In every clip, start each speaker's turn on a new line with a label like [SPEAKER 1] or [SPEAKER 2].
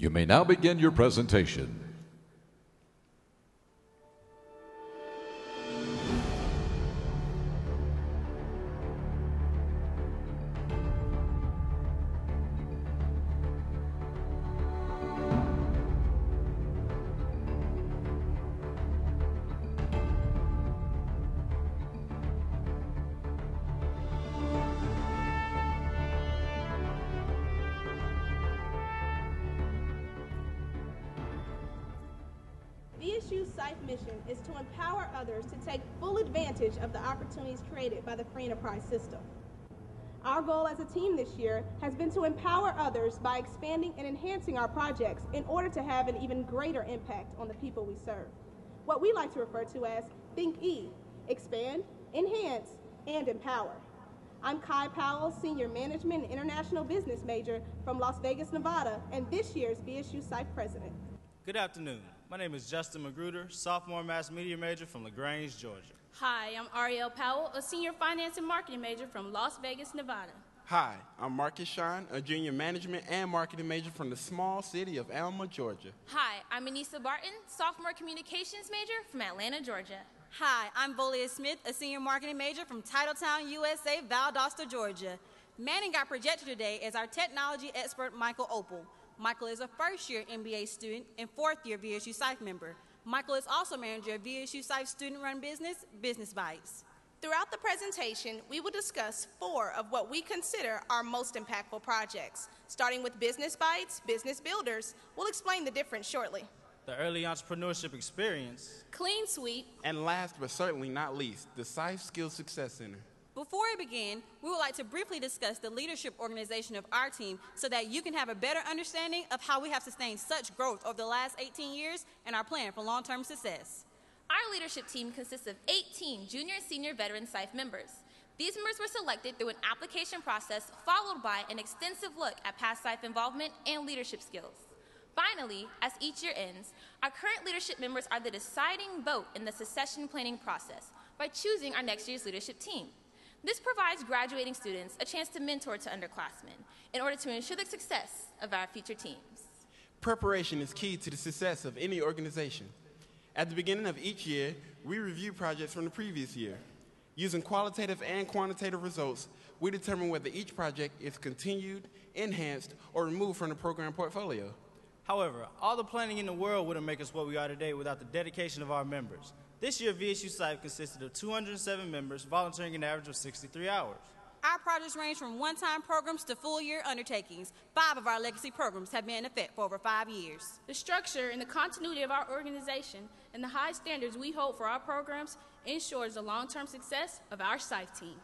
[SPEAKER 1] You may now begin your presentation.
[SPEAKER 2] VSU's SIFE mission is to empower others to take full advantage of the opportunities created by the free enterprise system. Our goal as a team this year has been to empower others by expanding and enhancing our projects in order to have an even greater impact on the people we serve. What we like to refer to as Think E, expand, enhance, and empower. I'm Kai Powell, Senior Management and International Business Major from Las Vegas, Nevada, and this year's VSU SIFE President.
[SPEAKER 3] Good afternoon. My name is Justin Magruder, Sophomore Mass Media Major from LaGrange, Georgia.
[SPEAKER 4] Hi, I'm Ariel Powell, a Senior Finance and Marketing Major from Las Vegas, Nevada.
[SPEAKER 5] Hi, I'm Marcus Sean, a Junior Management and Marketing Major from the small city of Alma, Georgia.
[SPEAKER 6] Hi, I'm Anissa Barton, Sophomore Communications Major from Atlanta, Georgia.
[SPEAKER 7] Hi, I'm Volia Smith, a Senior Marketing Major from Titletown, USA, Valdosta, Georgia. Manning our projector today is our technology expert, Michael Opal. Michael is a first-year MBA student and fourth-year VSU SIFE member. Michael is also manager of VSU SIFE student-run business, Business Bites.
[SPEAKER 2] Throughout the presentation, we will discuss 4 of what we consider our most impactful projects. Starting with Business Bites, Business Builders. We'll explain the difference shortly.
[SPEAKER 3] The Early Entrepreneurship Experience,
[SPEAKER 4] Clean Sweep,
[SPEAKER 5] And last but certainly not least, the SIFE Skills Success Center.
[SPEAKER 7] Before we begin, we would like to briefly discuss the leadership organization of our team so that you can have a better understanding of how we have sustained such growth over the last 18 years and our plan for long-term success.
[SPEAKER 6] Our leadership team consists of 18 junior and senior veteran SIFE members. These members were selected through an application process followed by an extensive look at past SIFE involvement and leadership skills. Finally, as each year ends, our current leadership members are the deciding vote in the succession planning process by choosing our next year's leadership team. This provides graduating students a chance to mentor to underclassmen in order to ensure the success of our future teams.
[SPEAKER 5] Preparation is key to the success of any organization. At the beginning of each year, we review projects from the previous year. Using qualitative and quantitative results, we determine whether each project is continued, enhanced, or removed from the program portfolio.
[SPEAKER 3] However, all the planning in the world wouldn't make us what we are today without the dedication of our members. This year, VSU SIFE consisted of 207 members, volunteering an average of 63 hours.
[SPEAKER 7] Our projects range from one-time programs to full-year undertakings. 5 of our legacy programs have been in effect for over 5 years.
[SPEAKER 4] The structure and the continuity of our organization and the high standards we hold for our programs ensures the long-term success of our SIFE team.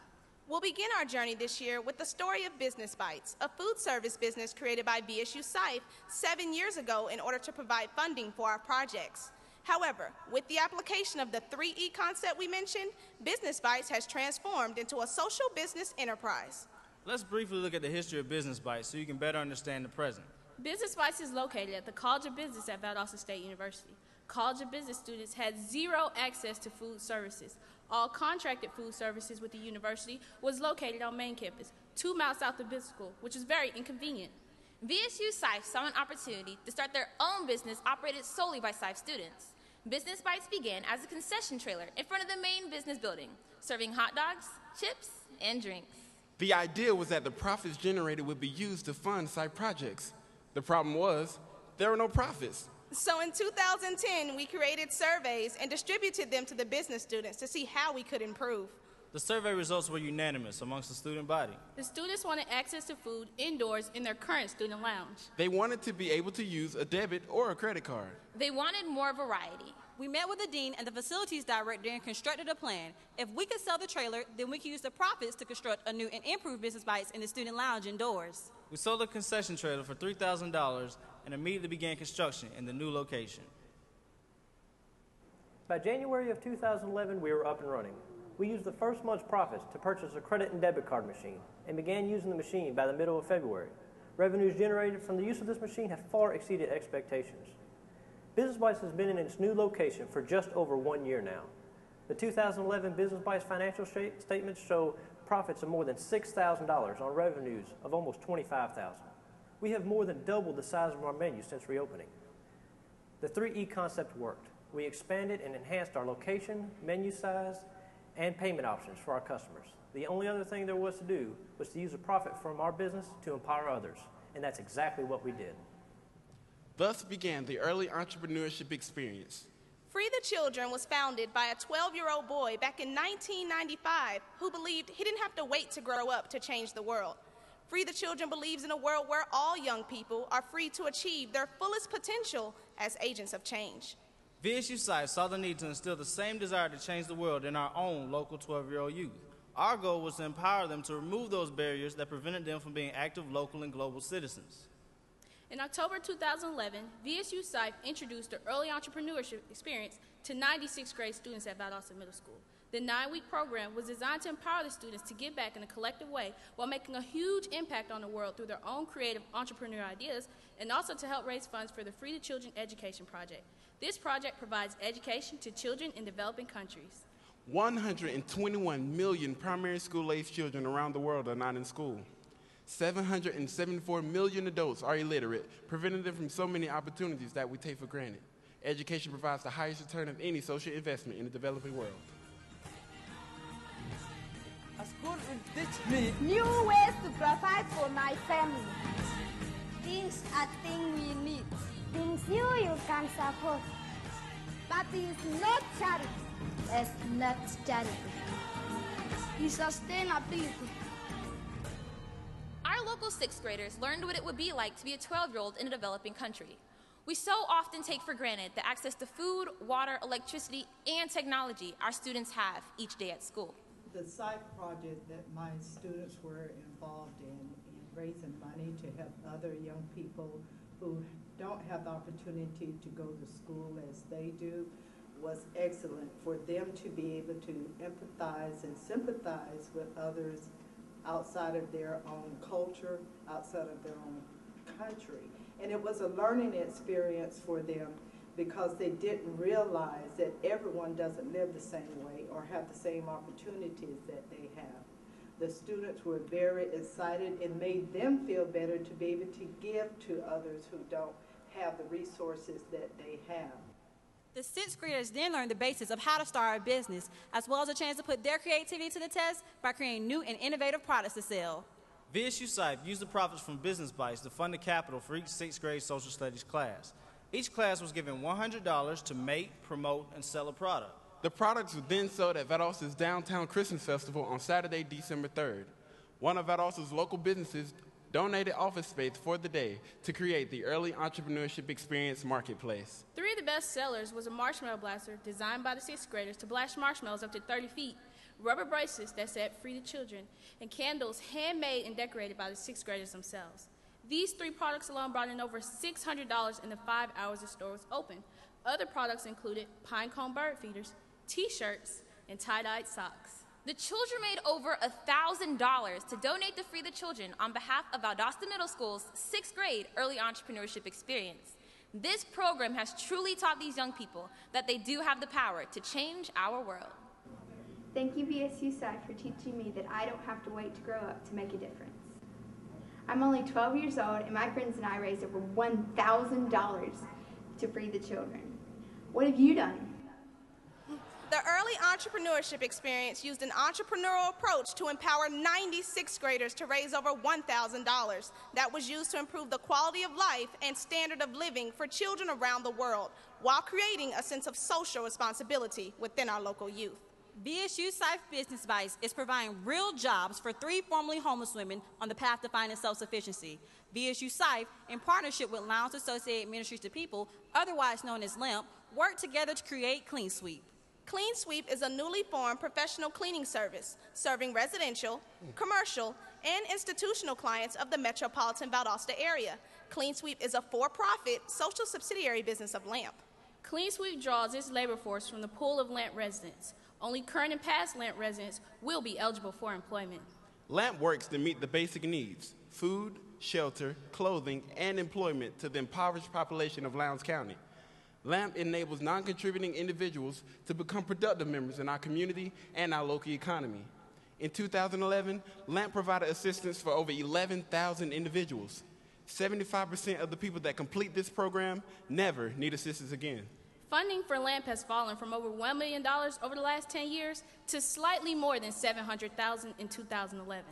[SPEAKER 2] We'll begin our journey this year with the story of Business Bites, a food service business created by VSU SIFE 7 years ago in order to provide funding for our projects. However, with the application of the 3E concept we mentioned, Business Bites has transformed into a social business enterprise.
[SPEAKER 3] Let's briefly look at the history of Business Bites so you can better understand the present.
[SPEAKER 4] Business Bites is located at the College of Business at Valdosta State University. College of Business students had 0 access to food services. All contracted food services with the university was located on main campus, 2 miles south of business school, which is very inconvenient.
[SPEAKER 6] VSU SIFE saw an opportunity to start their own business operated solely by SIFE students. Business Bites began as a concession trailer in front of the main business building, serving hot dogs, chips, and drinks.
[SPEAKER 5] The idea was that the profits generated would be used to fund SIFE projects. The problem was, there were no profits.
[SPEAKER 2] So in 2010, we created surveys and distributed them to the business students to see how we could improve.
[SPEAKER 3] The survey results were unanimous amongst the student body.
[SPEAKER 4] The students wanted access to food indoors in their current student lounge.
[SPEAKER 5] They wanted to be able to use a debit or a credit card.
[SPEAKER 6] They wanted more variety.
[SPEAKER 7] We met with the dean and the facilities director and constructed a plan. If we could sell the trailer, then we could use the profits to construct a new and improved Business Bites in the student lounge indoors.
[SPEAKER 3] We sold the concession trailer for $3,000 and immediately began construction in the new location.
[SPEAKER 8] By January of 2011, we were up and running. We used the first month's profits to purchase a credit and debit card machine and began using the machine by the middle of February. Revenues generated from the use of this machine have far exceeded expectations. Business Bites has been in its new location for just over 1 year now. The 2011 Business Bites financial statements show profits of more than $6,000 on revenues of almost $25,000. We have more than doubled the size of our menu since reopening. The 3E concept worked. We expanded and enhanced our location, menu size, and payment options for our customers. The only other thing there was to do was to use a profit from our business to empower others, and that's exactly what we did.
[SPEAKER 5] Thus began the early entrepreneurship experience.
[SPEAKER 2] Free the Children was founded by a 12-year-old boy back in 1995 who believed he didn't have to wait to grow up to change the world. Free the Children believes in a world where all young people are free to achieve their fullest potential as agents of change.
[SPEAKER 3] VSU SIFE saw the need to instill the same desire to change the world in our own local 12-year-old youth. Our goal was to empower them to remove those barriers that prevented them from being active local and global citizens.
[SPEAKER 4] In October 2011, VSU SIFE introduced the Early Entrepreneurship Experience to 96th grade students at Valdosta Middle School. The 9-week program was designed to empower the students to give back in a collective way while making a huge impact on the world through their own creative entrepreneurial ideas, and also to help raise funds for the Free the Children Education Project. This project provides education to children in developing countries.
[SPEAKER 5] 121 million primary school-aged children around the world are not in school. 774 million adults are illiterate, preventing them from so many opportunities that we take for granted. Education provides the highest return of any social investment in the developing world.
[SPEAKER 9] A school will teach me
[SPEAKER 10] new ways to provide for my family. Things are things we need. Things you can support. But it's not charity. It's not charity. It's sustainability.
[SPEAKER 6] Our local 6th graders learned what it would be like to be a 12-year-old in a developing country. We so often take for granted the access to food, water, electricity, and technology our students have each day at school.
[SPEAKER 11] The SIFE project that my students were involved in raising money to help other young people who don't have the opportunity to go to school as they do was excellent for them to be able to empathize and sympathize with others outside of their own culture, outside of their own country. And it was a learning experience for them because they didn't realize that everyone doesn't live the same way or have the same opportunities that they have. The students were very excited. It made them feel better to be able to give to others who don't have the resources that they have.
[SPEAKER 7] The 6th graders then learned the basics of how to start a business, as well as a chance to put their creativity to the test by creating new and innovative products to sell.
[SPEAKER 3] VSU SIFE used the profits from Business Bites to fund the capital for each 6th grade social studies class. Each class was given $100 to make, promote, and sell a product.
[SPEAKER 5] The products were then sold at Valdosta's Downtown Christmas Festival on Saturday, December 3rd. One of Valdosta's local businesses donated office space for the day to create the Early Entrepreneurship Experience Marketplace.
[SPEAKER 4] 3 of the best sellers was a marshmallow blaster designed by the 6th graders to blast marshmallows up to 30 feet, rubber bracelets that said Free the Children, and candles handmade and decorated by the 6th graders themselves. These 3 products alone brought in over $600 in the 5 hours the store was open. Other products included pine cone bird feeders, T-shirts, and tie-dyed socks.
[SPEAKER 6] The children made over $1,000 to donate to Free the Children on behalf of Valdosta Middle School's 6th grade Early Entrepreneurship Experience. This program has truly taught these young people that they do have the power to change our world.
[SPEAKER 10] Thank you, VSU SIFE, for teaching me that I don't have to wait to grow up to make a difference. I'm only 12 years old, and my friends and I raised over $1,000 to Free the Children. What have you done?
[SPEAKER 2] The Early Entrepreneurship Experience used an entrepreneurial approach to empower 96 graders to raise over $1,000 that was used to improve the quality of life and standard of living for children around the world while creating a sense of social responsibility within our local youth.
[SPEAKER 7] VSU SIFE Business Bites is providing real jobs for 3 formerly homeless women on the path to finding self-sufficiency. VSU SIFE, in partnership with Lowndes Associated Ministries to People, otherwise known as LAMP, worked together to create Clean Sweep.
[SPEAKER 2] Clean Sweep is a newly formed professional cleaning service serving residential, commercial, and institutional clients of the metropolitan Valdosta area. Clean Sweep is a for-profit social subsidiary business of LAMP.
[SPEAKER 4] Clean Sweep draws its labor force from the pool of LAMP residents. Only current and past LAMP residents will be eligible for employment.
[SPEAKER 5] LAMP works to meet the basic needs: food, shelter, clothing, and employment to the impoverished population of Lowndes County. LAMP enables non-contributing individuals to become productive members in our community and our local economy. In 2011, LAMP provided assistance for over 11,000 individuals. 75% of the people that complete this program never need assistance again.
[SPEAKER 4] Funding for LAMP has fallen from over $1 million over the last 10 years to slightly more than $700,000 in 2011.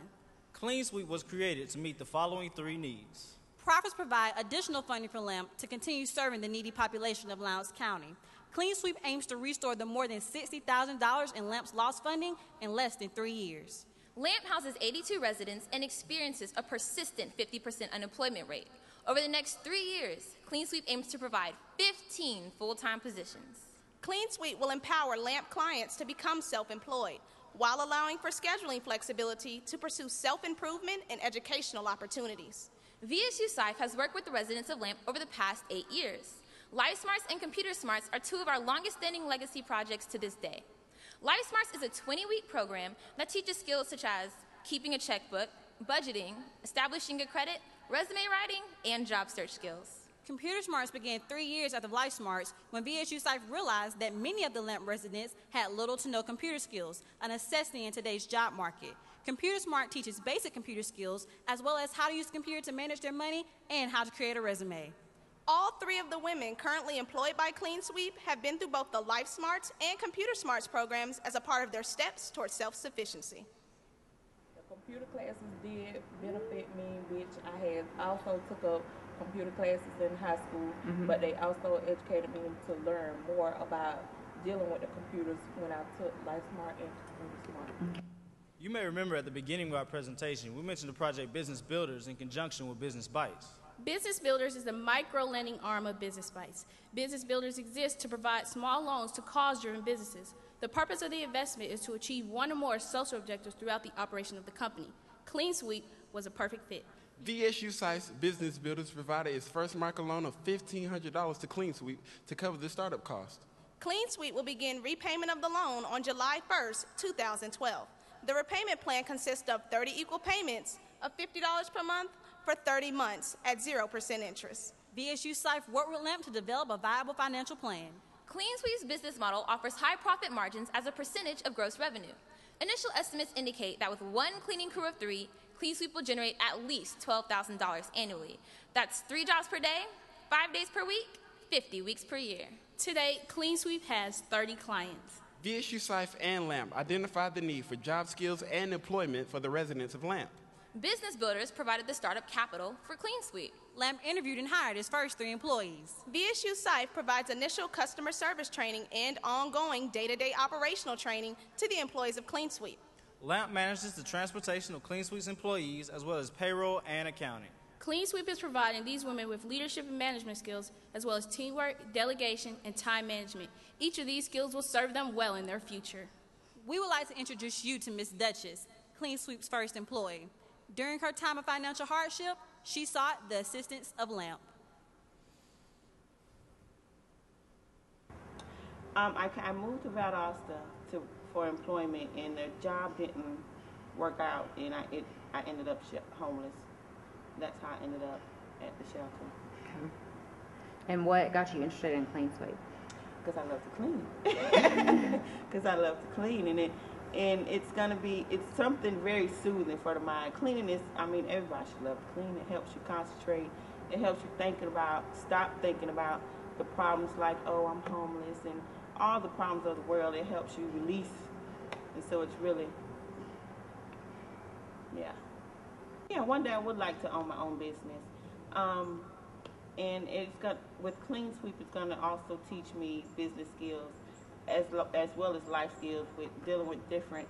[SPEAKER 3] Clean Sweep was created to meet the following three needs.
[SPEAKER 7] Profits provide additional funding for LAMP to continue serving the needy population of Lowndes County. Clean Sweep aims to restore the more than $60,000 in LAMP's lost funding in less than 3 years.
[SPEAKER 6] LAMP houses 82 residents and experiences a persistent 50% unemployment rate. Over the next 3 years, Clean Sweep aims to provide 15 full-time positions.
[SPEAKER 2] Clean Sweep will empower LAMP clients to become self-employed while allowing for scheduling flexibility to pursue self-improvement and educational opportunities.
[SPEAKER 6] VSU SIFE has worked with the residents of LAMP over the past 8 years. Life Smarts and Computer Smarts are two of our longest-standing legacy projects to this day. Life Smarts is a 20-week program that teaches skills such as keeping a checkbook, budgeting, establishing a credit, resume writing, and job search skills.
[SPEAKER 7] Computer Smarts began 3 years after Life Smarts when VSU SIFE realized that many of the LAMP residents had little to no computer skills, a necessity in today's job market. Computer Smart teaches basic computer skills as well as how to use a computer to manage their money and how to create a resume.
[SPEAKER 2] All three of the women currently employed by Clean Sweep have been through both the Life Smarts and Computer Smarts programs as a part of their steps towards self-sufficiency.
[SPEAKER 12] The computer classes did benefit me, which I had also took up computer classes in high school, but they also educated me to learn more about dealing with the computers when I took Life Smart and Computer Smart.
[SPEAKER 3] You may remember at the beginning of our presentation, we mentioned the project Business Builders in conjunction with Business Bites.
[SPEAKER 4] Business Builders is the micro-lending arm of Business Bites. Business Builders exists to provide small loans to cause-driven businesses. The purpose of the investment is to achieve one or more social objectives throughout the operation of the company. Clean Sweep was a perfect fit.
[SPEAKER 5] VSU SIFE's Business Builders provided its first micro loan of $1,500 to Clean Sweep to cover the startup cost.
[SPEAKER 2] Clean Sweep will begin repayment of the loan on July 1st, 2012. The repayment plan consists of 30 equal payments of $50 per month for 30 months at 0% interest.
[SPEAKER 7] VSU SIFE worked with LAMP to develop a viable financial plan.
[SPEAKER 6] Clean Sweep's business model offers high profit margins as a percentage of gross revenue. Initial estimates indicate that with one cleaning crew of 3, Clean Sweep will generate at least $12,000 annually. That's 3 jobs per day, 5 days per week, 50 weeks per year.
[SPEAKER 4] Today, Clean Sweep has 30 clients.
[SPEAKER 5] VSU SIFE and LAMP identified the need for job skills and employment for the residents of LAMP.
[SPEAKER 6] Business Builders provided the startup capital for Clean Sweep.
[SPEAKER 7] LAMP interviewed and hired its first 3 employees.
[SPEAKER 2] VSU SIFE provides initial customer service training and ongoing day-to-day operational training to the employees of Clean Sweep.
[SPEAKER 3] LAMP manages the transportation of Clean Sweep's employees as well as payroll and accounting.
[SPEAKER 4] Clean Sweep is providing these women with leadership and management skills as well as teamwork, delegation, and time management. Each of these skills will serve them well in their future.
[SPEAKER 7] We would like to introduce you to Ms. Duchess, Clean Sweep's first employee. During her time of financial hardship, she sought the assistance of LAMP.
[SPEAKER 12] I moved to Valdosta for employment, and the job didn't work out, and I ended up homeless. That's how I ended up at the shelter.
[SPEAKER 13] Okay. And what got you interested in Clean Sweep?
[SPEAKER 12] Because I love to clean. Because I love to clean, and it's something very soothing for the mind. Cleaning is, everybody should love to clean. It helps you concentrate. It helps you stop thinking about the problems like, oh, I'm homeless, and all the problems of the world. It helps you release. And so it's really, yeah, one day I would like to own my own business. And with Clean Sweep, it's going to also teach me business skills as well as life skills with dealing with different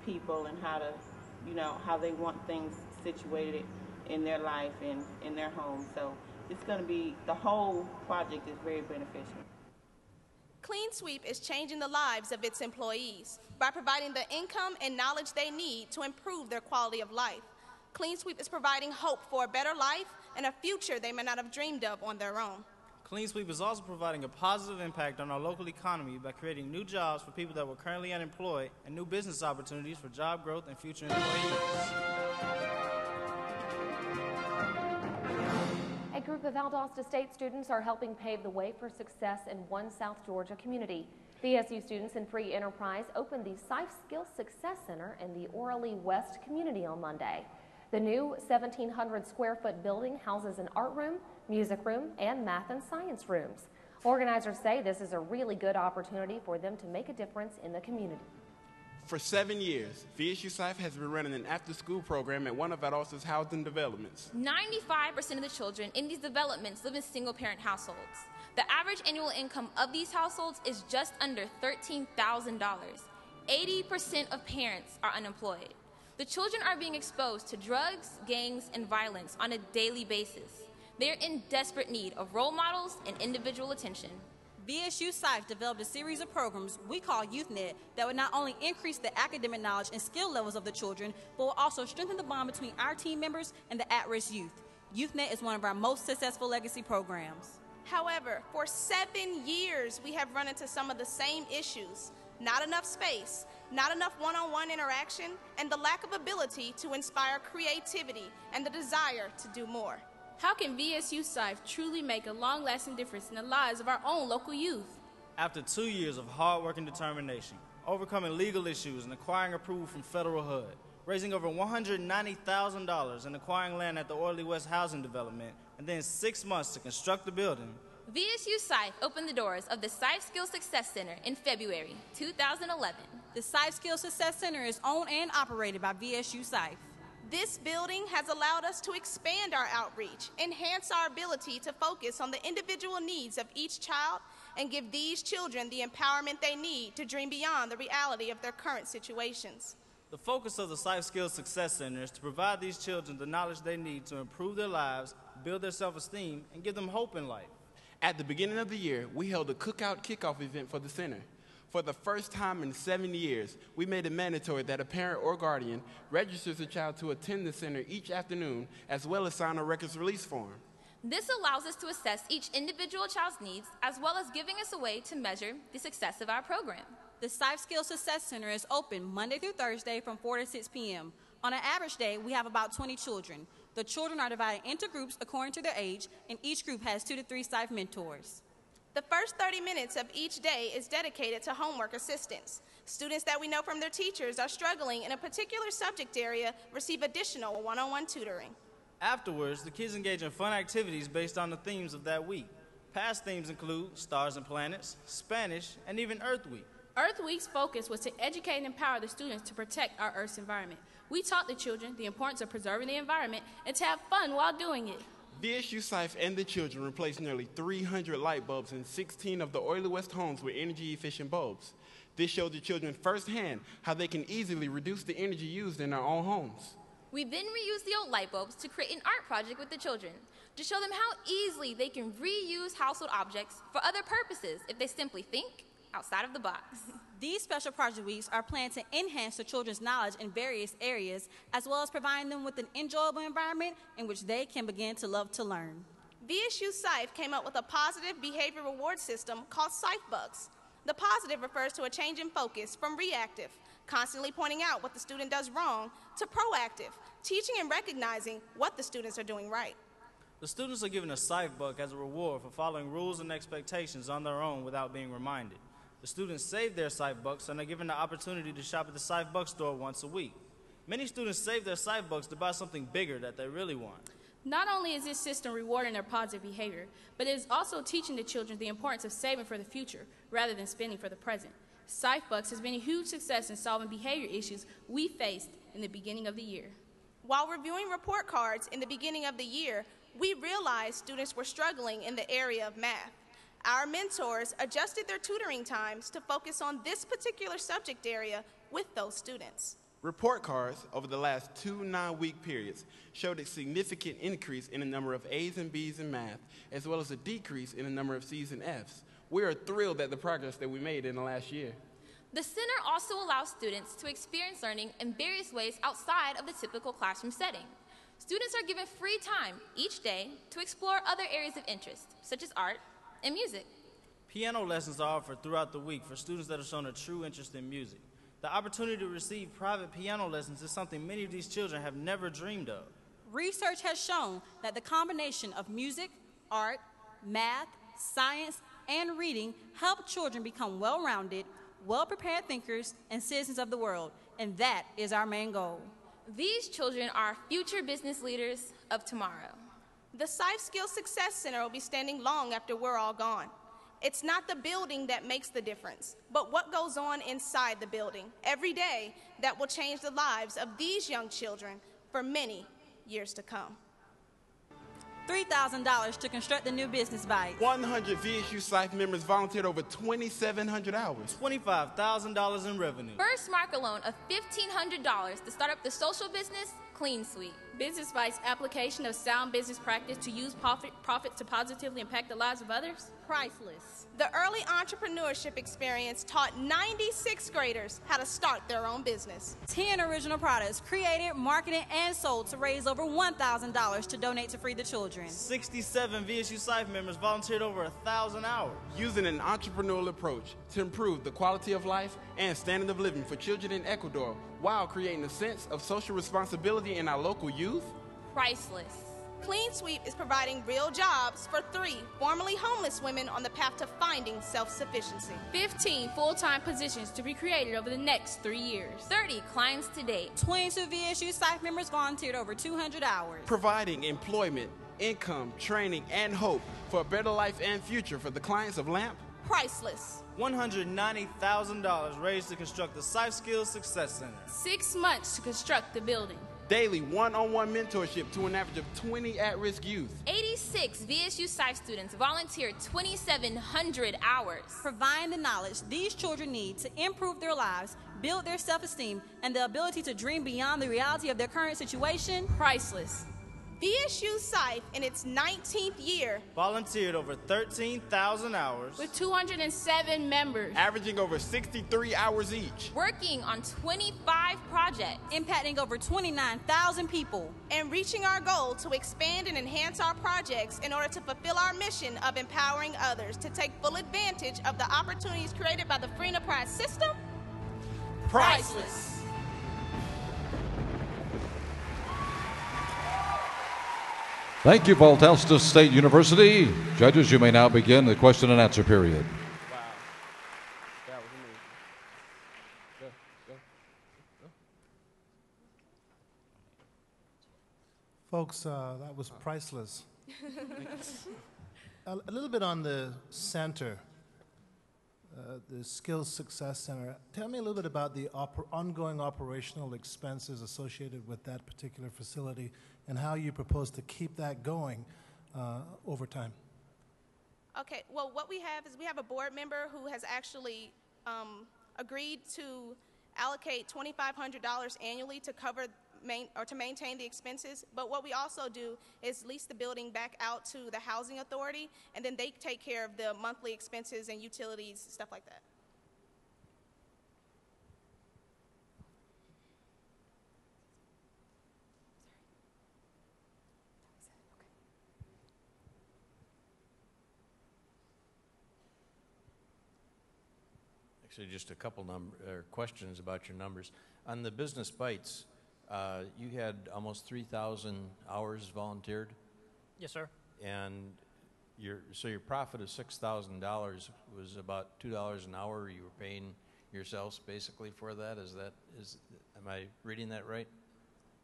[SPEAKER 12] people and how they want things situated in their life and in their home. So it's going to be, the whole project is very beneficial.
[SPEAKER 2] Clean Sweep is changing the lives of its employees by providing the income and knowledge they need to improve their quality of life. Clean Sweep is providing hope for a better life and a future they may not have dreamed of on their own.
[SPEAKER 3] Clean Sweep is also providing a positive impact on our local economy by creating new jobs for people that were currently unemployed and new business opportunities for job growth and future employees.
[SPEAKER 14] A group of Valdosta State students are helping pave the way for success in one South Georgia community. VSU students in Free Enterprise opened the SIFE Skills Success Center in the Orally West community on Monday. The new 1,700 square foot building houses an art room, music room, and math and science rooms. Organizers say this is a really good opportunity for them to make a difference in the community.
[SPEAKER 5] For 7 years, VSU SIFE has been running an after-school program at one of Valdosta's housing developments.
[SPEAKER 6] 95% of the children in these developments live in single-parent households. The average annual income of these households is just under $13,000. 80% of parents are unemployed. The children are being exposed to drugs, gangs, and violence on a daily basis. They are in desperate need of role models and individual attention.
[SPEAKER 7] VSU SIFE developed a series of programs we call YouthNet that would not only increase the academic knowledge and skill levels of the children, but will also strengthen the bond between our team members and the at-risk youth. YouthNet is one of our most successful legacy programs.
[SPEAKER 2] However, for 7 years, we have run into some of the same issues: not enough space, not enough one-on-one interaction, and the lack of ability to inspire creativity and the desire to do more.
[SPEAKER 4] How can VSU SIFE truly make a long-lasting difference in the lives of our own local youth?
[SPEAKER 3] After 2 years of hard work and determination, overcoming legal issues and acquiring approval from Federal HUD, raising over $190,000 and acquiring land at the Orley West Housing Development, and then 6 months to construct the building,
[SPEAKER 6] VSU SIFE opened the doors of the SIFE Skills Success Center in February 2011.
[SPEAKER 7] The SIFE Skills Success Center is owned and operated by VSU SIFE.
[SPEAKER 2] This building has allowed us to expand our outreach, enhance our ability to focus on the individual needs of each child, and give these children the empowerment they need to dream beyond the reality of their current situations.
[SPEAKER 3] the focus of the SIFE Skills Success Center is to provide these children the knowledge they need to improve their lives, build their self-esteem, and give them hope in life.
[SPEAKER 5] At the beginning of the year, we held a cookout kickoff event for the center. For the first time in 7 years, we made it mandatory that a parent or guardian registers a child to attend the center each afternoon, as well as sign a records release form.
[SPEAKER 6] This allows us to assess each individual child's needs, as well as giving us a way to measure the success of our program.
[SPEAKER 7] The SIFE Skills Success Center is open Monday through Thursday from 4 to 6 p.m. On an average day, we have about 20 children. The children are divided into groups according to their age, and each group has 2 to 3 SIFE mentors.
[SPEAKER 2] The first 30 minutes of each day is dedicated to homework assistance. Students that we know from their teachers are struggling in a particular subject area receive additional one-on-one tutoring.
[SPEAKER 3] Afterwards, the kids engage in fun activities based on the themes of that week. Past themes include Stars and Planets, Spanish, and even Earth Week.
[SPEAKER 4] Earth Week's focus was to educate and empower the students to protect our Earth's environment. We taught the children the importance of preserving the environment and to have fun while doing it.
[SPEAKER 5] VSU SIFE and the children replaced nearly 300 light bulbs in 16 of the Orley West homes with energy-efficient bulbs. This showed the children firsthand how they can easily reduce the energy used in their own homes.
[SPEAKER 6] We then reused the old light bulbs to create an art project with the children to show them how easily they can reuse household objects for other purposes if they simply think outside of the box.
[SPEAKER 7] These special project weeks are planned to enhance the children's knowledge in various areas, as well as providing them with an enjoyable environment in which they can begin to love to learn.
[SPEAKER 2] VSU SIFE came up with a positive behavior reward system called SIFE Bucks. The positive refers to a change in focus from reactive, constantly pointing out what the student does wrong, to proactive, teaching and recognizing what the students are doing right.
[SPEAKER 3] The students are given a SIFE buck as a reward for following rules and expectations on their own without being reminded. The students save their SIFE bucks and are given the opportunity to shop at the SIFE Buck store once a week. Many students save their SIFE bucks to buy something bigger that they really want.
[SPEAKER 4] Not only is this system rewarding their positive behavior, but it is also teaching the children the importance of saving for the future rather than spending for the present. SIFE Bucks has been a huge success in solving behavior issues we faced in the beginning of the year.
[SPEAKER 2] While reviewing report cards in the beginning of the year, we realized students were struggling in the area of math. Our mentors adjusted their tutoring times to focus on this particular subject area with those students.
[SPEAKER 5] Report cards over the last 2 9-week periods showed a significant increase in the number of A's and B's in math, as well as a decrease in the number of C's and F's. We are thrilled at the progress that we made in the last year.
[SPEAKER 6] The center also allows students to experience learning in various ways outside of the typical classroom setting. Students are given free time each day to explore other areas of interest, such as art and music.
[SPEAKER 3] Piano lessons are offered throughout the week for students that have shown a true interest in music. The opportunity to receive private piano lessons is something many of these children have never dreamed of.
[SPEAKER 7] Research has shown that the combination of music, art, math, science, and reading help children become well-rounded, well-prepared thinkers and citizens of the world, and that is our main goal.
[SPEAKER 6] These children are future business leaders of tomorrow.
[SPEAKER 2] The SIFE Skills Success Center will be standing long after we're all gone. It's not the building that makes the difference, but what goes on inside the building every day that will change the lives of these young children for many years to come.
[SPEAKER 7] $3,000 to construct the new business bike.
[SPEAKER 5] 100 VSU SIFE members volunteered over 2,700 hours.
[SPEAKER 3] $25,000 in revenue.
[SPEAKER 6] First mark alone of $1,500 to start up the social business Clean Sweep.
[SPEAKER 4] Business Bite's application of sound business practice to use profit to positively impact the lives of others?
[SPEAKER 7] Priceless.
[SPEAKER 2] The early entrepreneurship experience taught 96 graders how to start their own business.
[SPEAKER 7] 10 original products created, marketed, and sold to raise over $1,000 to donate to Free the Children.
[SPEAKER 3] 67 VSU SIFE members volunteered over 1,000 hours.
[SPEAKER 5] Using an entrepreneurial approach to improve the quality of life and standard of living for children in Ecuador while creating a sense of social responsibility in our local youth.
[SPEAKER 6] Priceless.
[SPEAKER 2] Clean Sweep is providing real jobs for 3 formerly homeless women on the path to finding self-sufficiency.
[SPEAKER 4] 15 full-time positions to be created over the next 3 years.
[SPEAKER 6] 30 clients to date.
[SPEAKER 7] 22 VSU SIFE members volunteered over 200 hours.
[SPEAKER 5] Providing employment, income, training, and hope for a better life and future for the clients of LAMP.
[SPEAKER 2] Priceless.
[SPEAKER 3] $190,000 raised to construct the SIFE Skills Success Center.
[SPEAKER 4] 6 months to construct the building.
[SPEAKER 5] Daily one-on-one mentorship to an average of 20 at-risk youth.
[SPEAKER 6] 86 VSU SIFE students volunteered 2,700 hours.
[SPEAKER 7] Providing the knowledge these children need to improve their lives, build their self-esteem, and the ability to dream beyond the reality of their current situation.
[SPEAKER 4] Priceless.
[SPEAKER 2] VSU SIFE, in its 19th year,
[SPEAKER 3] volunteered over 13,000 hours
[SPEAKER 4] with 207 members,
[SPEAKER 5] averaging over 63 hours each,
[SPEAKER 6] working on 25 projects,
[SPEAKER 7] impacting over 29,000 people,
[SPEAKER 2] and reaching our goal to expand and enhance our projects in order to fulfill our mission of empowering others to take full advantage of the opportunities created by the free enterprise system.
[SPEAKER 3] Priceless.
[SPEAKER 1] Thank you, Valdosta State University. Judges, you may now begin the question and answer period.
[SPEAKER 5] Wow. That was amazing. Go.
[SPEAKER 15] Folks, that was priceless. A little bit on the center, the Skills Success Center. Tell me a little bit about the ongoing operational expenses associated with that particular facility and how you propose to keep that going over time.
[SPEAKER 2] Okay, well, what we have is we have a board member who has actually agreed to allocate $2,500 annually to cover to maintain the expenses. But what we also do is lease the building back out to the housing authority, and then they take care of the monthly expenses and utilities, stuff like that.
[SPEAKER 16] Actually, just a couple questions about your numbers. On the Business Bites, you had almost 3,000 hours volunteered?
[SPEAKER 17] Yes, sir.
[SPEAKER 16] And your profit of $6,000 was about $2 an hour you were paying yourselves basically for that? Am I reading that right?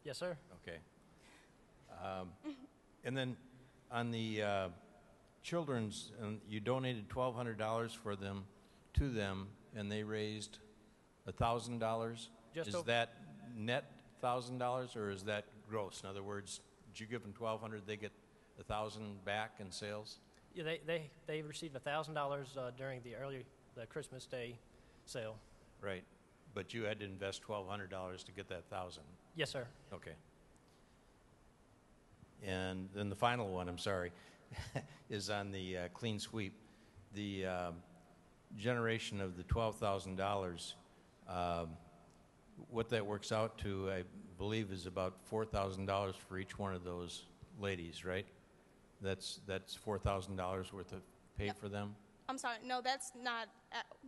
[SPEAKER 17] Yes, sir.
[SPEAKER 16] Okay. And then on the children's, you donated $1,200 for them to them, and they raised $1,000. Is that net $1,000, or is that gross? In other words, did you give them $1,200, they get $1,000 back in sales?
[SPEAKER 17] Yeah, they received $1,000 during the Christmas Day sale.
[SPEAKER 16] Right, but you had to invest $1,200 to get that $1,000.
[SPEAKER 17] Yes, sir.
[SPEAKER 16] Okay. And then the final one, I'm sorry, is on the Clean Sweep. The generation of the $12,000, what that works out to, I believe, is about $4,000 for each one of those ladies, right? That's $4,000 worth of pay for them?
[SPEAKER 2] I'm sorry, no, that's not,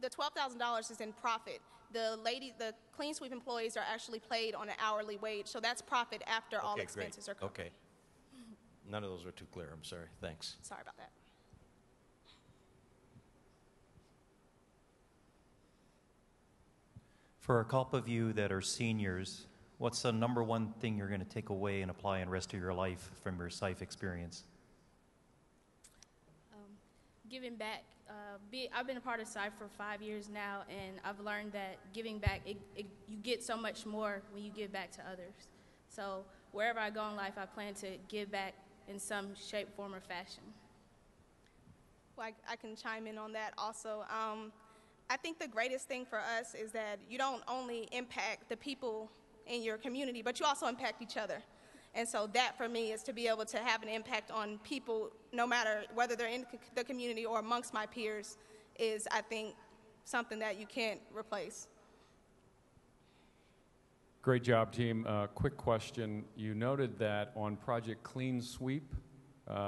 [SPEAKER 2] the $12,000 is in profit. The Clean Sweep employees are actually paid on an hourly wage, so that's profit after all expenses are covered.
[SPEAKER 16] Okay. None of those were too clear, I'm sorry. Thanks.
[SPEAKER 2] Sorry about that.
[SPEAKER 18] For a couple of you that are seniors, what's the number one thing you're going to take away and apply in the rest of your life from your SIFE experience?
[SPEAKER 4] Giving back. I've been a part of SIFE for 5 years now, and I've learned that giving back, you get so much more when you give back to others. So wherever I go in life, I plan to give back in some shape, form, or fashion.
[SPEAKER 2] Well, I can chime in on that also. I think the greatest thing for us is that you don't only impact the people in your community, but you also impact each other. And so that, for me, is to be able to have an impact on people, no matter whether they're in the community or amongst my peers, is, I think, something that you can't replace.
[SPEAKER 19] Great job, team. Quick question. You noted that on Project Clean Sweep,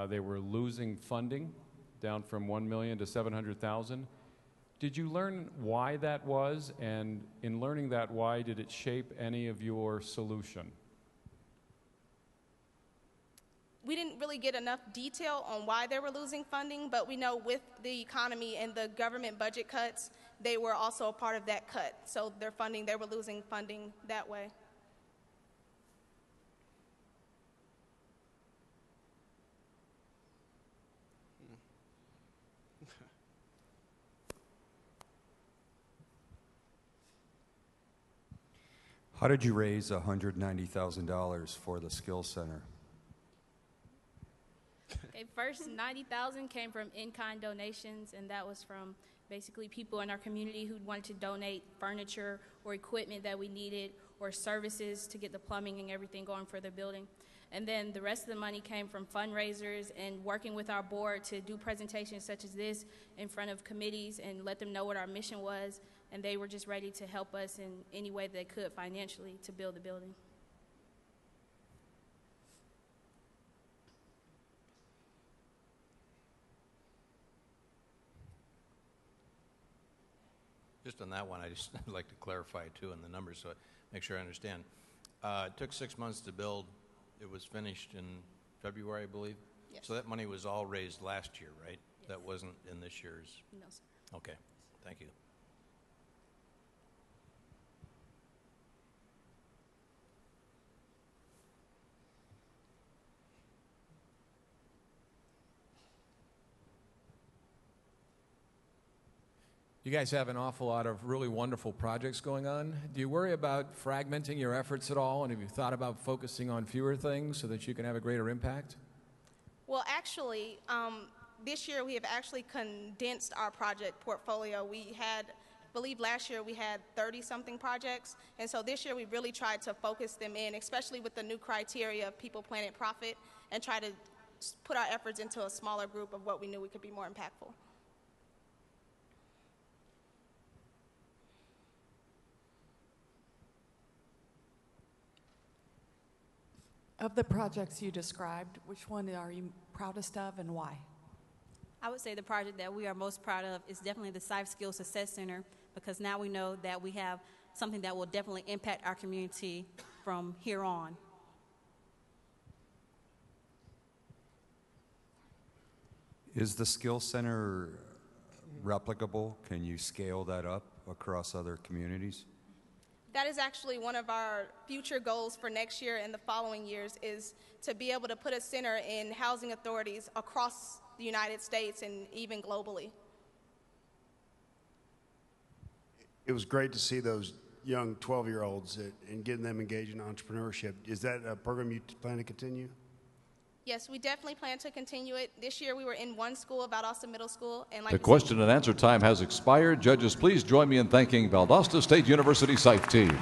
[SPEAKER 19] they were losing funding, down from $1 million to $700,000. Did you learn why that was? And in learning that why, did it shape any of your solution?
[SPEAKER 2] We didn't really get enough detail on why they were losing funding, but we know with the economy and the government budget cuts, they were also a part of that cut. So their funding, they were losing funding that way.
[SPEAKER 20] How did you raise $190,000 for the Skills Center?
[SPEAKER 4] Okay, first $90,000 came from in-kind donations, and that was from basically people in our community who wanted to donate furniture or equipment that we needed or services to get the plumbing and everything going for the building. And then the rest of the money came from fundraisers and working with our board to do presentations such as this in front of committees and let them know what our mission was, and they were just ready to help us in any way they could financially to build the building.
[SPEAKER 16] Just on that one, I'd like to clarify too in the numbers so I make sure I understand. It took 6 months to build. It was finished in February, I believe.
[SPEAKER 2] Yes.
[SPEAKER 16] So that money was all raised last year, right?
[SPEAKER 2] Yes.
[SPEAKER 16] That wasn't in this year's?
[SPEAKER 2] No, sir.
[SPEAKER 16] Okay, thank you.
[SPEAKER 21] You guys have an awful lot of really wonderful projects going on. Do you worry about fragmenting your efforts at all? And have you thought about focusing on fewer things so that you can have a greater impact?
[SPEAKER 2] Well, actually, this year we have actually condensed our project portfolio. We had, I believe last year we had 30-something projects, and so this year we really tried to focus them in, especially with the new criteria of people, planet, profit, and try to put our efforts into a smaller group of what we knew we could be more impactful.
[SPEAKER 22] Of the projects you described, which one are you proudest of and why?
[SPEAKER 7] I would say the project that we are most proud of is definitely the SIFE Skills Success Center, because now we know that we have something that will definitely impact our community from here on.
[SPEAKER 20] Is the Skills Center replicable? Can you scale that up across other communities?
[SPEAKER 2] That is actually one of our future goals for next year and the following years, is to be able to put a center in housing authorities across the United States and even globally.
[SPEAKER 23] It was great to see those young 12-year-olds and getting them engaged in entrepreneurship. Is that a program you plan to continue?
[SPEAKER 2] Yes, we definitely plan to continue it. This year we were in one school, Valdosta Middle School. And like
[SPEAKER 1] the question and answer time has expired. Judges, please join me in thanking Valdosta State University SIFE team.